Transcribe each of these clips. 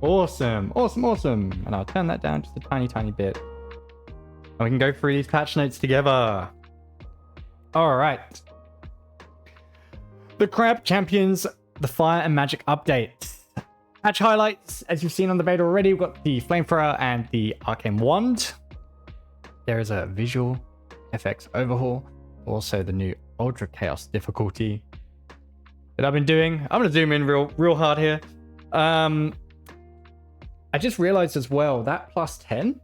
Awesome, awesome, awesome. And I'll turn that down just a tiny, tiny bit. And we can go through these patch notes together. All right. The Crab Champions, the Fire and Magic update. Patch highlights, as you've seen on the beta already, we've got the Flamethrower and the Arcane Wand. There is a visual FX overhaul. Also the new Ultra Chaos difficulty that I've been doing. I'm going to zoom in real hard here. I just realized as well that plus 10,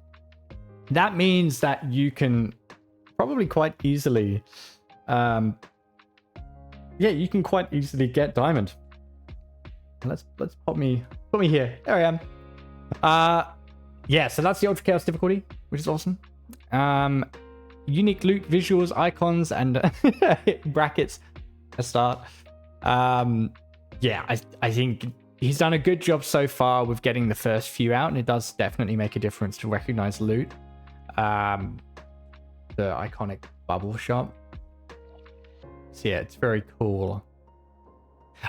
that means that you can probably quite easily, you can quite easily get diamond. Let's put me here. There I am. Yeah, so that's the Ultra Chaos difficulty, which is awesome. Unique loot, visuals, icons, and brackets a start. Yeah, I think he's done a good job so far with getting the first few out, and it does definitely make a difference to recognize loot. The iconic bubble shop. So yeah, it's very cool.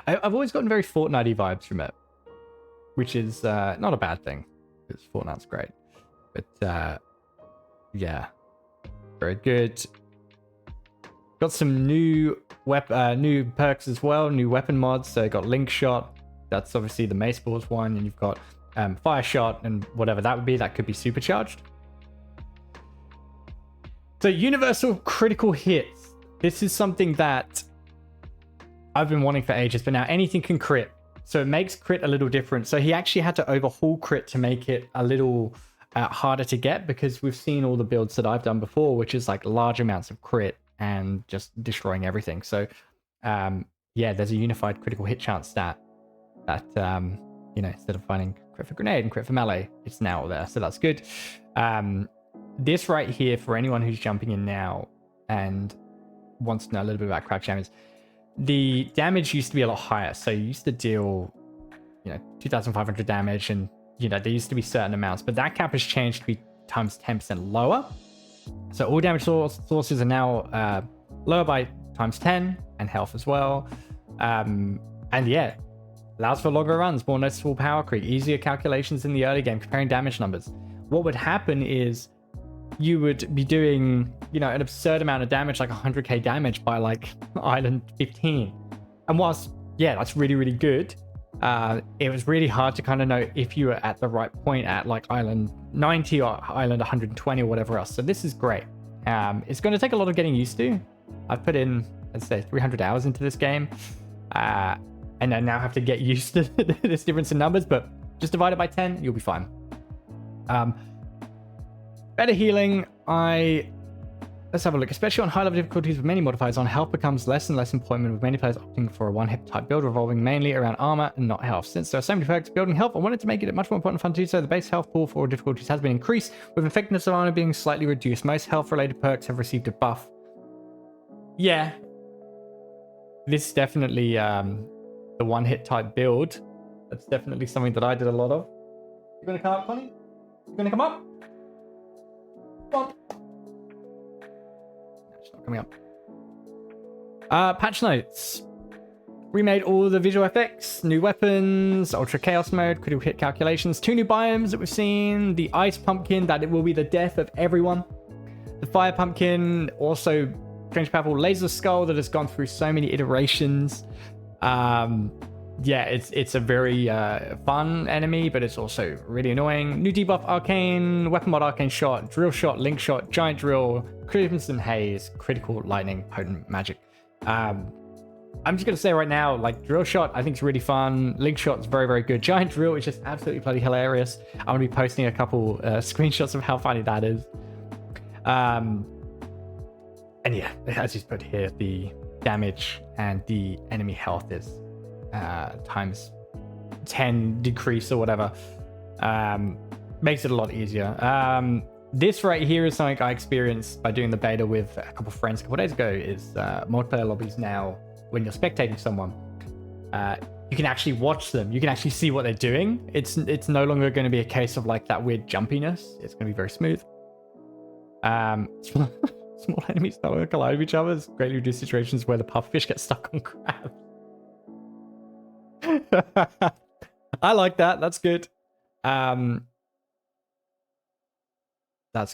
I've always gotten very Fortnite-y vibes from it, which is not a bad thing, because Fortnite's great. But yeah, very good. Got some new perks as well, new weapon mods. So got Link Shot, that's obviously the Mace Balls one, and you've got Fire Shot and whatever that would be. That could be supercharged. So universal critical hits. This is something that I've been wanting for ages, but now anything can crit. So it makes crit a little different. So he actually had to overhaul crit to make it a little harder to get, because we've seen all the builds that I've done before, which is like large amounts of crit and just destroying everything. So yeah, there's a unified critical hit chance stat that, instead of finding crit for grenade and crit for melee, it's now there. So that's good. This right here, for anyone who's jumping in now and wants to know a little bit about Crab Champions, the damage used to be a lot higher. So you used to deal, 2,500 damage, and there used to be certain amounts, but that cap has changed to be times 10% lower. So all damage sources are now lower by times 10, and health as well. And yeah, allows for longer runs, more noticeable power creep, easier calculations in the early game, comparing damage numbers. What would happen is you would be doing, an absurd amount of damage, like 100k damage by like Island 15. And whilst, yeah, that's really, really good, it was really hard to kind of know if you were at the right point at like Island 90 or Island 120 or whatever else. So this is great. It's going to take a lot of getting used to. I've put in, let's say, 300 hours into this game. And I now have to get used to this difference in numbers, but just divide it by 10, you'll be fine. Better healing. Let's have a look. Especially on high level difficulties with many modifiers on, health becomes less and less important, with many players opting for a one-hit type build revolving mainly around armor and not health. Since there are so many perks building health, I wanted to make it much more important and fun to do so. The base health pool for all difficulties has been increased, with effectiveness of armor being slightly reduced. Most health-related perks have received a buff. Yeah. This is definitely the one-hit type build. That's definitely something that I did a lot of. You gonna come up, Connie? You gonna come up? Come on. It's not coming up. Patch notes. Remade all the visual effects, new weapons, Ultra Chaos mode, critical hit calculations, 2 new biomes that we've seen, the Ice Pumpkin, that it will be the death of everyone. The Fire Pumpkin, also strange powerful Laser Skull that has gone through so many iterations. Yeah, it's a very fun enemy, but it's also really annoying. New debuff Arcane, Weapon Mod Arcane Shot, Drill Shot, Link Shot, Giant Drill, Crimson Haze, Critical Lightning, Potent Magic. I'm just going to say right now, like, Drill Shot I think is really fun. Link Shot is very, very good. Giant Drill is just absolutely bloody hilarious. I'm going to be posting a couple screenshots of how funny that is. And yeah, as you put here, the damage and the enemy health is times 10 decrease or whatever. Makes it a lot easier. This right here is something I experienced by doing the beta with a couple of friends a couple of days ago. Is multiplayer lobbies now, when you're spectating someone, you can actually watch them. You can actually see what they're doing. It's no longer going to be a case of like that weird jumpiness. It's going to be very smooth. Small enemies don't collide with each other. It's greatly reduced situations where the pufferfish get stuck on crabs. I like that. That's good. That's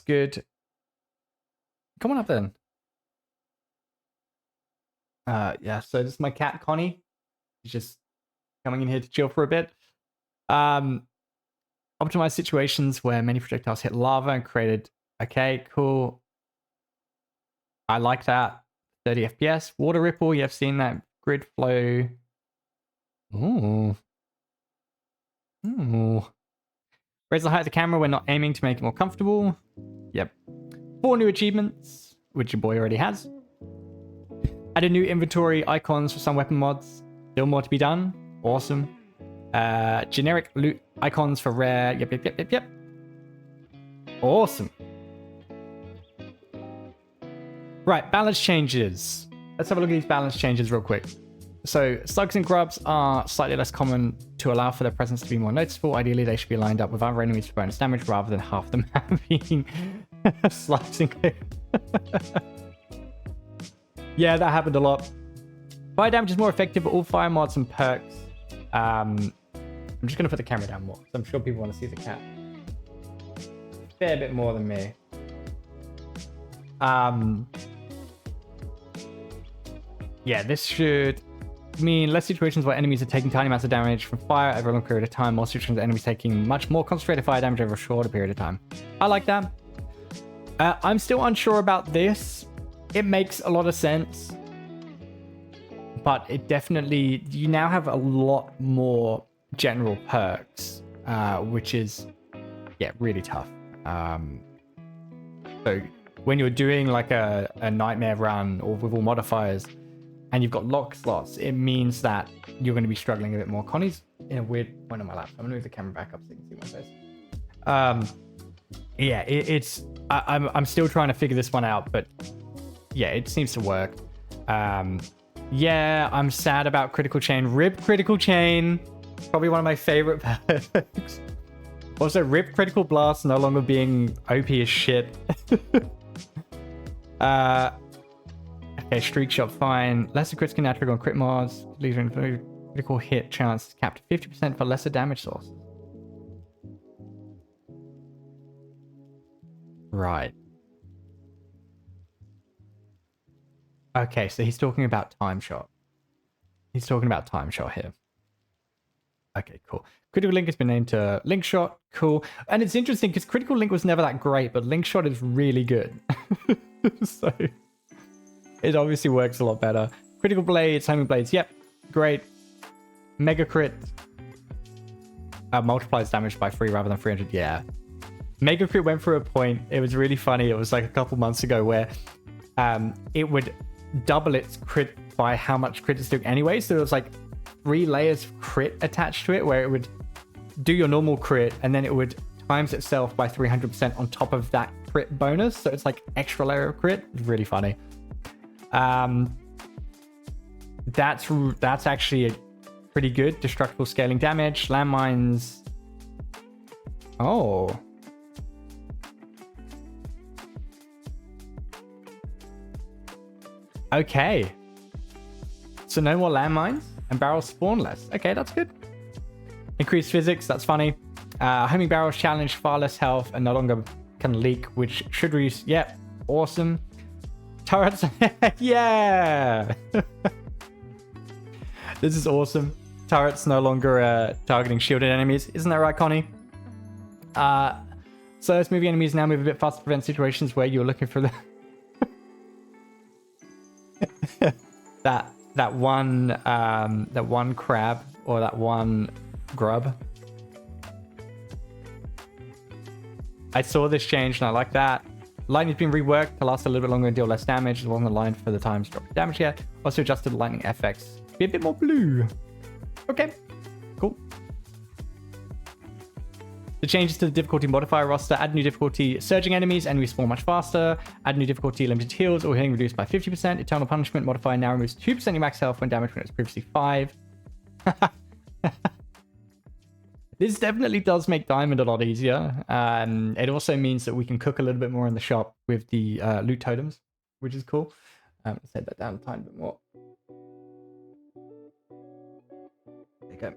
good. Come on up then. Yeah, so this is my cat, Connie. She's just coming in here to chill for a bit. Optimize situations where many projectiles hit lava and created. Okay, cool. I like that. 30 FPS. Water ripple, you have seen that. Grid flow. Ooh. Ooh. Raise the height of the camera when not aiming to make it more comfortable. Yep. 4 new achievements, which your boy already has. Added new inventory icons for some weapon mods. Still more to be done. Awesome. Generic loot icons for rare. Yep. Awesome. Right, balance changes. Let's have a look at these balance changes real quick. So slugs and grubs are slightly less common to allow for their presence to be more noticeable. Ideally, they should be lined up with other enemies for bonus damage rather than half them being slugs and yeah, that happened a lot. Fire damage is more effective, but all fire mods and perks. I'm just going to put the camera down more, because I'm sure people want to see the cat a fair bit more than me. Yeah, this should mean less situations where enemies are taking tiny amounts of damage from fire over a long period of time, more situations where enemies taking much more concentrated fire damage over a shorter period of time. I like that. I'm still unsure about this. It makes a lot of sense, but it definitely, you now have a lot more general perks, which is, yeah, really tough. So when you're doing like a nightmare run or with all modifiers and you've got lock slots, it means that you're going to be struggling a bit more. Connie's in a weird point on my lap. I'm going to move the camera back up so you can see my face. Yeah, I'm still trying to figure this one out, but yeah, it seems to work. Yeah, I'm sad about critical chain. Rip critical chain. Probably one of my favorite perks. Also, rip critical blast no longer being OP as shit. Okay, streak shot, fine. Lesser crits can now trigger on crit mods. Leaving critical hit chance capped 50% for lesser damage sources. Right. Okay, so he's talking about time shot. He's talking about time shot here. Okay, cool. Critical link has been named to link shot. Cool. And it's interesting because critical link was never that great, but link shot is really good. So it obviously works a lot better. Critical blades, homing blades. Yep, great. Mega crit multiplies damage by 3 rather than 300. Yeah. Mega crit went through a point. It was really funny. It was like a couple months ago where it would double its crit by how much crit it's doing anyway. So it was like 3 layers of crit attached to it, where it would do your normal crit and then it would times itself by 300% on top of that crit bonus. So it's like extra layer of crit. It's really funny. That's actually a pretty good. Destructible scaling damage, landmines. Oh. Okay. So no more landmines and barrels spawn less. Okay, that's good. Increased physics, that's funny. Homing barrels challenge far less health and no longer can leak, which should reduce. Yep, awesome. Turrets, yeah. This is awesome. Turrets no longer targeting shielded enemies. Isn't that right, Connie? So it's moving enemies now move a bit faster to prevent situations where you're looking for the that one crab or that one grub. I saw this change and I like that. Lightning's been reworked to last a little bit longer and deal less damage along the line for the times drop damage here. Also adjusted lightning FX to be a bit more blue. Okay, cool. The changes to the difficulty modifier roster: add new difficulty surging enemies, enemies spawn much faster. Add new difficulty limited heals or healing reduced by 50%. Eternal punishment modifier now removes 2% your max health when damage when it was previously 5. This definitely does make diamond a lot easier. It also means that we can cook a little bit more in the shop with the loot totems, which is cool. Let's set that down a tiny bit more. There you go.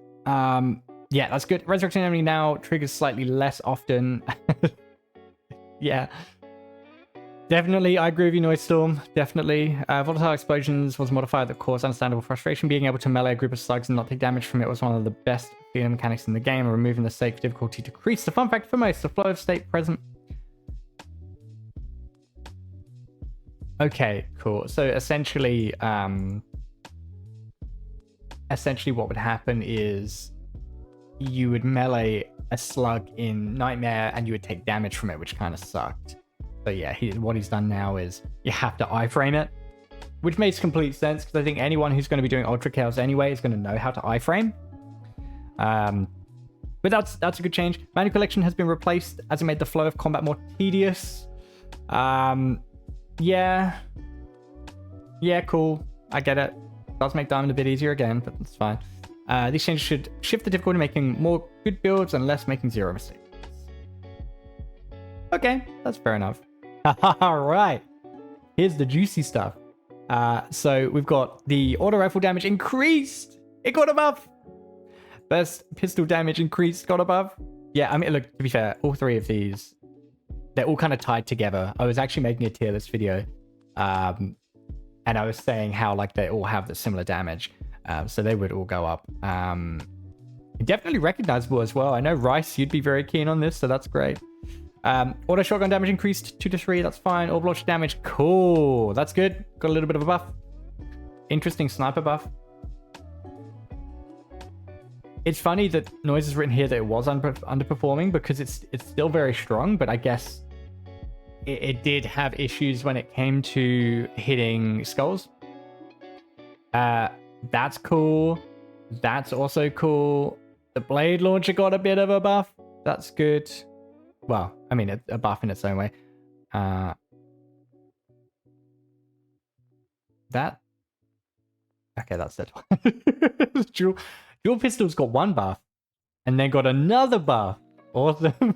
Yeah, that's good. Resurrection enemy now triggers slightly less often. Yeah. Definitely, I agree with you, Noise Storm. Definitely. Volatile Explosions was a modifier that caused understandable frustration. Being able to melee a group of slugs and not take damage from it was one of the best feeling mechanics in the game. Removing the state of difficulty decreased the fun factor for most. The flow of state present. Okay, cool. So essentially what would happen is you would melee a slug in Nightmare and you would take damage from it, which kind of sucked. So yeah, what he's done now is you have to iframe it, which makes complete sense because I think anyone who's going to be doing Ultra Chaos anyway is going to know how to iframe. But that's a good change. Manual Collection has been replaced as it made the flow of combat more tedious. Yeah, cool. I get it. Does make Diamond a bit easier again, but it's fine. These changes should shift the difficulty, making more good builds and less making zero mistakes. Okay, that's fair enough. All right, here's the juicy stuff. So we've got the auto rifle damage increased. It got a buff. Burst pistol damage increased, got a buff. Yeah, I mean, look, to be fair, all three of these, they're all kind of tied together. I was actually making a tier list video, and I was saying how like they all have the similar damage, so they would all go up. Definitely recognizable as well. I know Rice, you'd be very keen on this, so that's great. Auto shotgun damage increased 2 to 3. That's fine. Orb launch damage, cool. That's good. Got a little bit of a buff. Interesting sniper buff. It's funny that Noise has written here that it was underperforming because it's still very strong, but I guess it did have issues when it came to hitting skulls. That's cool. That's also cool. The blade launcher got a bit of a buff. That's good. Well, I mean, a buff in its own way. Okay, that's it. Dual Pistol's got one buff, and then got another buff. Awesome.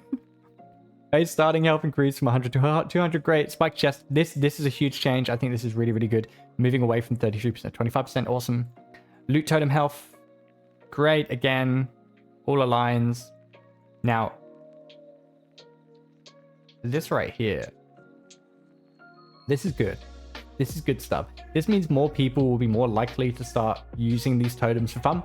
Base starting health increase from 100 to 200. Great. Spike chest. This is a huge change. I think this is really, really good. Moving away from 33%, 25%. Awesome. Loot totem health. Great. Again, all aligns. Now, this right here. This is good. This is good stuff. This means more people will be more likely to start using these totems for fun.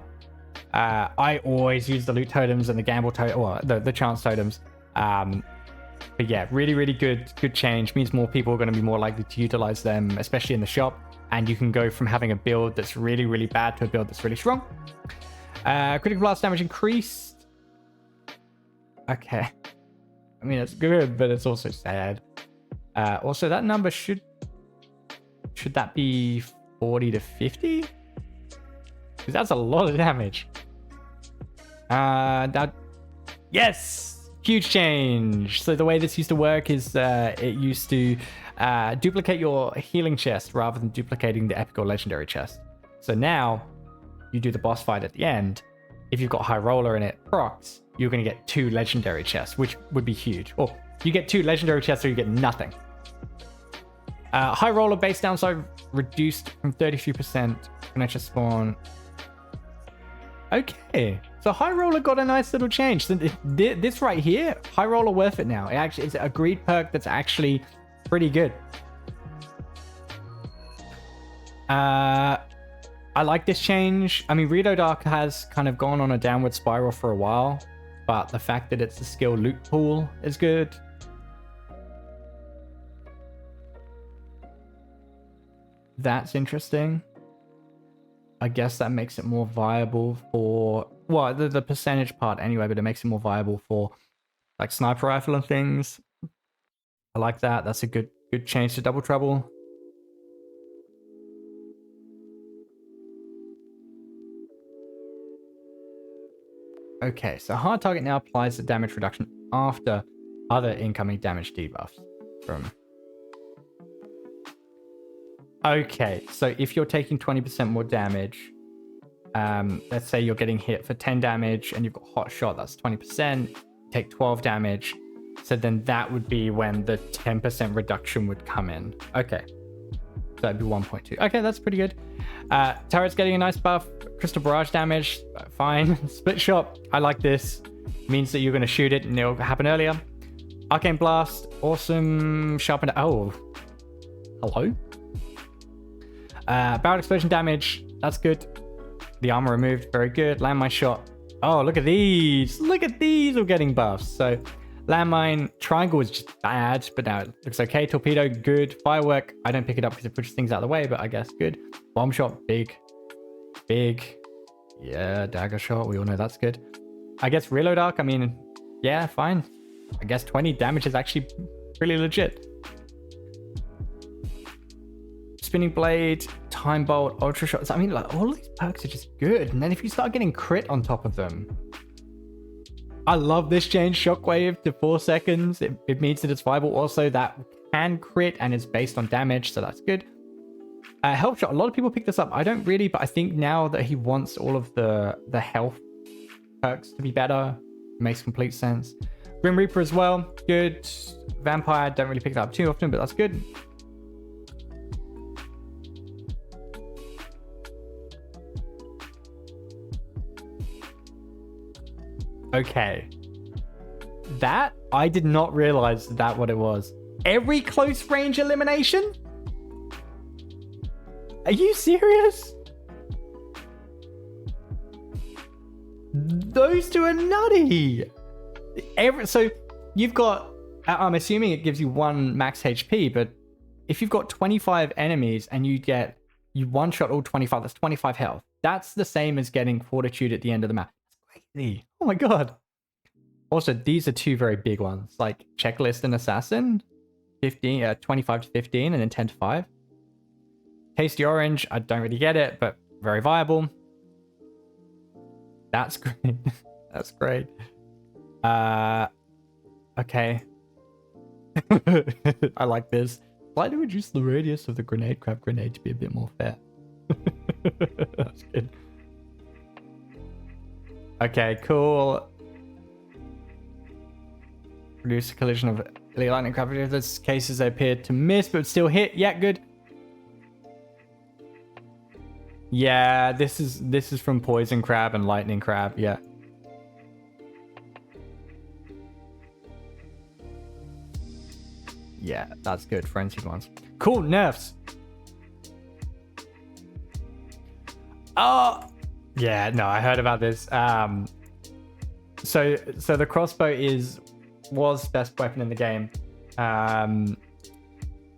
I always use the loot totems and the gamble totem, or the chance totems. But yeah, really, really good change. Means more people are going to be more likely to utilize them, especially in the shop. And you can go from having a build that's really, really bad to a build that's really strong. Critical blast damage increased. Okay. I mean, it's good, but it's also sad. Also, that number should that be 40 to 50? Because that's a lot of damage. Yes! Huge change. So the way this used to work is it used to duplicate your healing chest rather than duplicating the epic or legendary chest. So now you do the boss fight at the end. If you've got High Roller in it procs, you're going to get 2 legendary chests, which would be huge. Or you get 2 legendary chests or you get nothing. High Roller base downside reduced from 33%. Connection spawn. Okay, so High Roller got a nice little change. So this right here, High Roller worth it now. It actually is a greed perk that's actually pretty good. I like this change. I mean, Rito Dark has kind of gone on a downward spiral for a while, but the fact that it's a skill loot pool is good. That's interesting. I guess that makes it more viable for, well, the percentage part anyway, but it makes it more viable for like sniper rifle and things. I like that. That's a good change to Double Trouble. Okay, so hard target now applies the damage reduction after other incoming damage debuffs from... Okay, so if you're taking 20% more damage, let's say you're getting hit for 10 damage and you've got Hot Shot, that's 20%, take 12 damage. So then that would be when the 10% reduction would come in. Okay. So that'd be 1.2. Okay, that's pretty good. Turret's getting a nice buff. Crystal barrage damage, fine. Split shot, I like this. Means that you're going to shoot it and it'll happen earlier. Arcane blast, awesome. Sharpened. Oh, hello. Barrel explosion damage, that's good. The armor removed, very good. Landmine shot. Oh, look at these. Look at these all getting buffs. So landmine triangle is just bad, but now it looks okay. Torpedo, good. Firework, I don't pick it up because it pushes things out of the way, but I guess good. Bomb shot, big. Yeah, dagger shot, we all know that's good. I guess reload arc, I mean, yeah, fine. I guess 20 damage is actually really legit. Spinning blade, time bolt, ultra shots. I mean, like, all of these perks are just good. And then if you start getting crit on top of them, I love this change. Shockwave to 4 seconds. It means that it's viable. Also, that can crit and it's based on damage, so that's good. Health shot. A lot of people pick this up. I don't really, but I think now that he wants all of the health perks to be better, makes complete sense. Grim Reaper as well, good. Vampire, don't really pick it up too often, but that's good. Okay. That, I did not realize that what it was. Every close range elimination? Are you serious? Those two are nutty. So you've got, I'm assuming it gives you 1 max HP, but if you've got 25 enemies and you one shot all 25, that's 25 health. That's the same as getting fortitude at the end of the map. That's crazy. Oh my god. Also, these are 2 very big ones, like checklist and assassin, 25 to 15, and then 10 to 5. Tasty orange, I don't really get it, but very viable. That's great. That's great. Okay. I like this. Slightly reduce the radius of the grenade crab grenade to be a bit more fair. That's good. Okay, cool. Reduce the collision of elite lightning crab. In this cases they appear to miss but still hit. Yeah, good. Yeah, this is from poison crab and lightning crab. Yeah. Yeah, that's good. Frenzied ones. Cool nerfs. Oh, yeah. No, I heard about this. So the crossbow was best weapon in the game.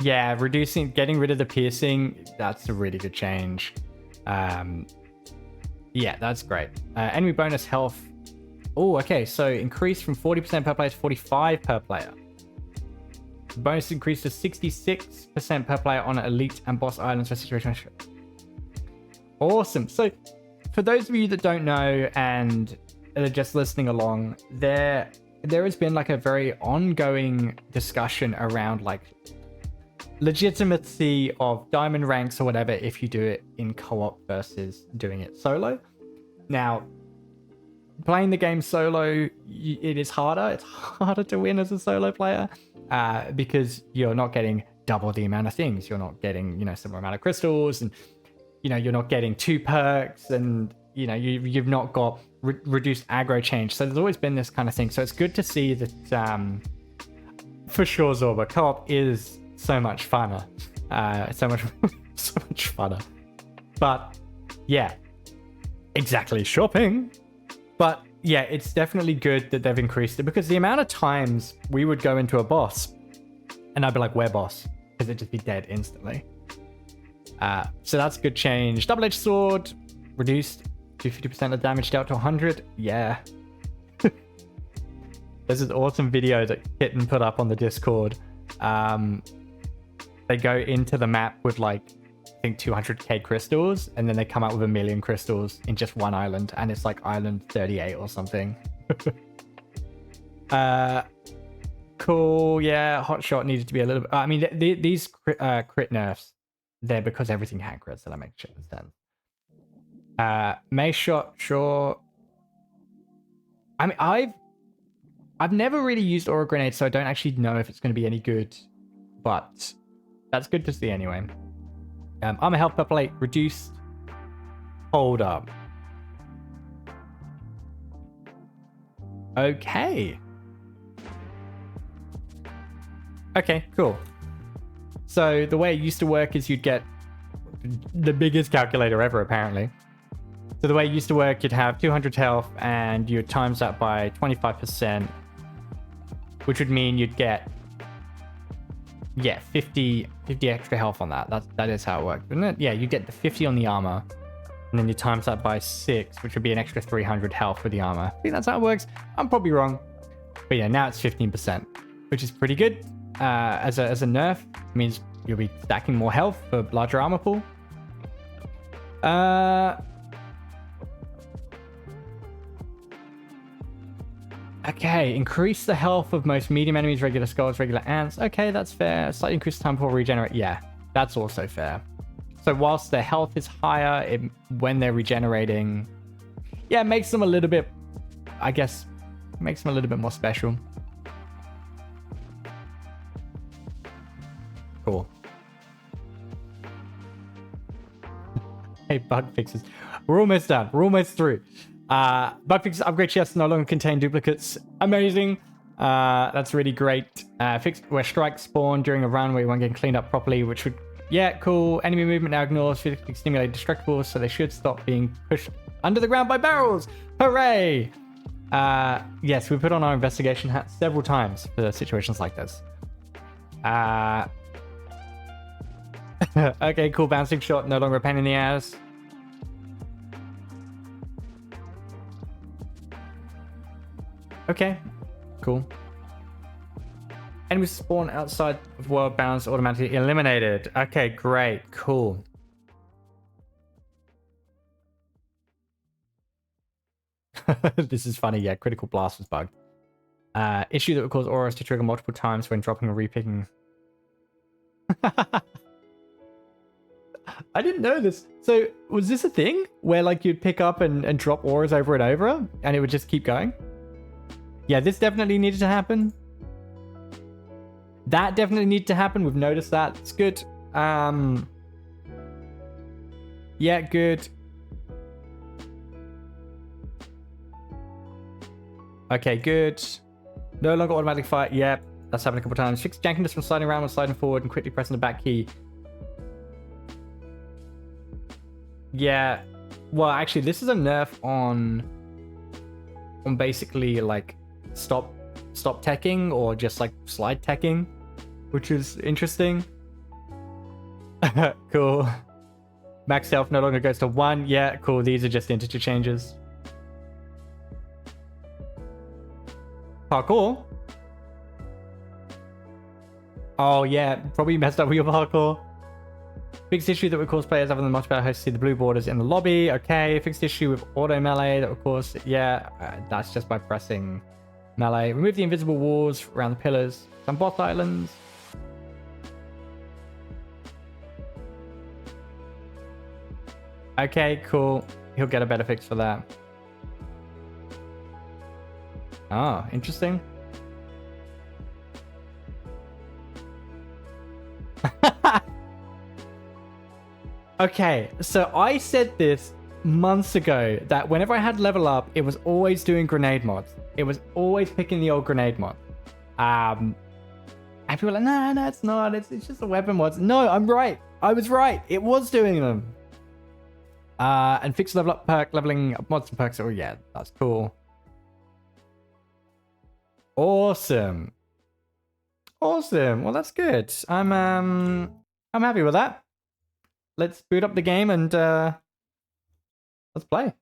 Yeah, getting rid of the piercing. That's a really good change. Yeah, that's great. Enemy bonus health. Oh, okay. So increase from 40% per player to 45 per player. Bonus increase to 66% per player on elite and boss islands for situation. Awesome. So for those of you that don't know and are just listening along, there has been like a very ongoing discussion around like legitimacy of diamond ranks or whatever if you do it in co-op versus doing it solo. Now, playing the game solo, it is harder. It's harder to win as a solo player because you're not getting double the amount of things. You're not getting, similar amount of crystals, and you're not getting 2 perks, and you've not got reduced aggro change. So there's always been this kind of thing. So it's good to see that for sure, Zorba, co-op is so much funner. So much funner. But yeah, exactly, shopping. But yeah, it's definitely good that they've increased it, because the amount of times we would go into a boss and I'd be like, where boss? Because it'd just be dead instantly. So that's a good change. Double-edged sword reduced to 50% of damage dealt to 100. Yeah. There's this awesome video that Kitten put up on the Discord. They go into the map with like, I think 200k crystals, and then they come out with 1 million crystals in just one island, and it's like island 38 or something. Cool. Yeah, hot shot needed to be a little bit. I mean, these crit nerfs, they're because everything had crits, so that makes sense. Mace shot, sure. I mean, I've never really used aura grenade, so I don't actually know if it's going to be any good, but that's good to see anyway. Armor health per plate reduced. Hold up. Okay. Okay, cool. So the way it used to work is you'd get the biggest calculator ever, apparently. So the way it used to work, you'd have 200 health and you'd times that by 25%, which would mean you'd get, yeah, 50 extra health on that. That is how it worked, isn't it? Yeah, you get the 50 on the armor, and then you times that by 6, which would be an extra 300 health with the armor. I think that's how it works. I'm probably wrong. But yeah, now it's 15%, which is pretty good. As a nerf, it means you'll be stacking more health for larger armor pool. Okay, increase the health of most medium enemies, regular skulls, regular ants. Okay, that's fair. Slightly increase the time before regenerate. Yeah, that's also fair. So whilst their health is higher, when they're regenerating, yeah, it makes them a little bit, I guess, makes them a little bit more special. Cool. Hey, bug fixes. We're almost done. We're almost through. Bug fixes upgrade chests no longer contain duplicates. Amazing. That's really great. Fix where strikes spawn during a run where you won't get cleaned up properly, which would, yeah, cool. Enemy movement now ignores physically stimulated destructibles, so they should stop being pushed under the ground by barrels. Hooray! Yes, we put on our investigation hat several times for situations like this. Okay, cool. Bouncing shot, no longer a pain in the ass. Okay, cool. Enemies spawn outside of world bounds automatically eliminated. Okay, great, cool. This is funny, yeah. Critical blast was bugged. Issue that would cause auras to trigger multiple times when dropping or repicking. I didn't know this. So was this a thing where like you'd pick up and drop auras over and over and it would just keep going? Yeah, this definitely needed to happen. That definitely needed to happen. We've noticed that. It's good. Yeah, good. Okay, good. No longer automatic fire. Yep, that's happened a couple times. Fix jankiness from sliding around when sliding forward and quickly pressing the back key. Yeah. Well, actually, this is a nerf on basically like stop teching or just like slide teching, which is interesting. Cool. Max health no longer goes to 1. Yeah, cool. These are just integer changes. Parkour. Oh yeah, probably messed up with your parkour. Fixed issue that would cause players other than multiplayer hosts to see the blue borders in the lobby. Okay, fixed issue with auto melee that would cause, yeah, that's just by pressing melee. Remove the invisible walls around the pillars. Some boss islands. Okay, cool. He'll get a better fix for that. Oh, interesting. Okay, so I said this months ago that whenever I had level up, it was always doing grenade mods. It was always picking the old grenade mod. And people were like, no, it's not. It's just the weapon mods. No, I'm right. I was right. It was doing them. And fix level up perk, leveling up mods and perks. Oh yeah, that's cool. Awesome. Awesome. Well, that's good. I'm happy with that. Let's boot up the game and let's play.